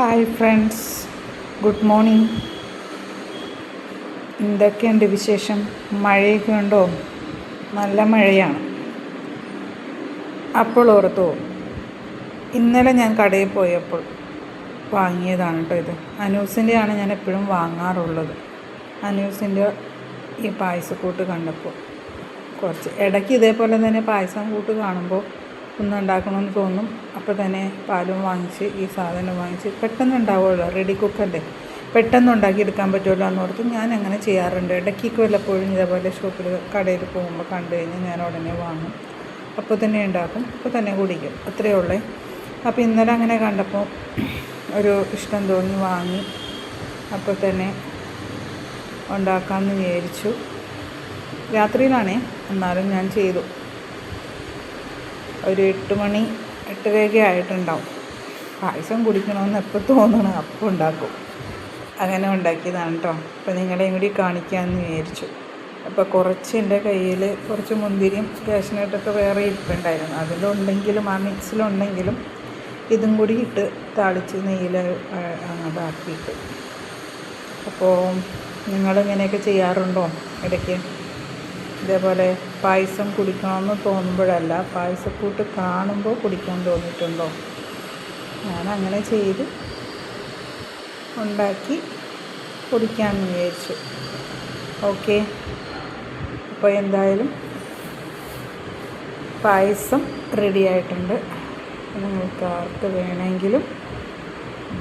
Hi friends, good morning. എന്തൊക്കെയുണ്ട് വിശേഷം? മഴയൊക്കെ ഉണ്ടോ? നല്ല മഴയാണ്. അപ്പോൾ ഓർത്തു, ഇന്നലെ ഞാൻ കടയിൽ പോയപ്പോൾ വാങ്ങിയതാണ് കേട്ടോ ഇത്. അനൂസിൻ്റെയാണ് ഞാൻ എപ്പോഴും വാങ്ങാറുള്ളത്. അനൂസിൻ്റെ ഈ പായസക്കൂട്ട് കണ്ടപ്പോൾ കുറച്ച് ഇടയ്ക്ക് ഇതേപോലെ തന്നെ പായസം കൂട്ട് കാണുമ്പോൾ ഒന്നുണ്ടാക്കണമെന്ന് തോന്നും. അപ്പോൾ തന്നെ പാലും വാങ്ങിച്ച് ഈ സാധനം വാങ്ങിച്ച് പെട്ടെന്ന് ഉണ്ടാവുമല്ലോ, റെഡി കുക്കല്ലേ, പെട്ടെന്ന് ഉണ്ടാക്കിയെടുക്കാൻ പറ്റുമല്ലോ എന്നോർത്ത് ഞാൻ അങ്ങനെ ചെയ്യാറുണ്ട്. ഇടയ്ക്കൊക്കെ വല്ലപ്പോഴും ഇതേപോലെ ഷോപ്പിൽ കടയിൽ പോകുമ്പോൾ കണ്ടു കഴിഞ്ഞാൽ ഞാൻ ഉടനെ വാങ്ങും. അപ്പോൾ തന്നെ ഉണ്ടാക്കും, അപ്പോൾ തന്നെ കുടിക്കും, അത്രയേ ഉള്ളേ. അപ്പോൾ ഇന്നലെ അങ്ങനെ കണ്ടപ്പോൾ ഒരു ഇഷ്ടം തോന്നി വാങ്ങി. അപ്പോൾ തന്നെ ഉണ്ടാക്കാമെന്ന് വിചാരിച്ചു. രാത്രിയിലാണേ, എന്നാലും ഞാൻ ചെയ്തു. ഒരു 8 മണി 8:30 ആയിട്ടുണ്ടാവും. പായസം കുടിക്കണമെന്ന് എപ്പോൾ തോന്നണം അപ്പോൾ ഉണ്ടാക്കും. അങ്ങനെ ഉണ്ടാക്കിയതാണ് കേട്ടോ. അപ്പോൾ നിങ്ങളെയും കൂടി കാണിക്കാമെന്ന് വിചാരിച്ചു. അപ്പോൾ കുറച്ച് എൻ്റെ കയ്യിൽ കുറച്ച് മുന്തിരിയും കാഷ്നട്ടൊക്കെ വേറെ ഇരിപ്പുണ്ടായിരുന്നു. അതിലുണ്ടെങ്കിലും ആ മിക്സിലുണ്ടെങ്കിലും ഇതും കൂടി ഇട്ട് താളിച്ച് നെയ്യിൽ അതാക്കിയിട്ട്. അപ്പോൾ നിങ്ങളിങ്ങനെയൊക്കെ ചെയ്യാറുണ്ടോ ഇടയ്ക്ക്? ഇതേപോലെ പായസം കുടിക്കണമെന്ന് തോന്നുമ്പോഴല്ല, പായസക്കൂട്ട് കാണുമ്പോൾ കുടിക്കാൻ തോന്നിയിട്ടുണ്ടോ? ഞാനങ്ങനെ ചെയ്ത് ഉണ്ടാക്കി കുടിക്കാമെന്ന് വിചാരിച്ചു. ഓക്കെ, അപ്പോൾ എന്തായാലും പായസം റെഡി ആയിട്ടുണ്ട്. നിങ്ങൾക്ക് ആർക്ക് വേണമെങ്കിലും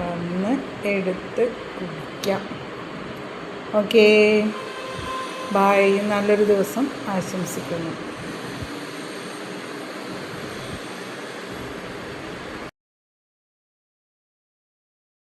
വന്ന് എടുത്ത് കുടിക്കാം. Okay, bye. നല്ലൊരു ദിവസം ആശംസിക്കുന്നു.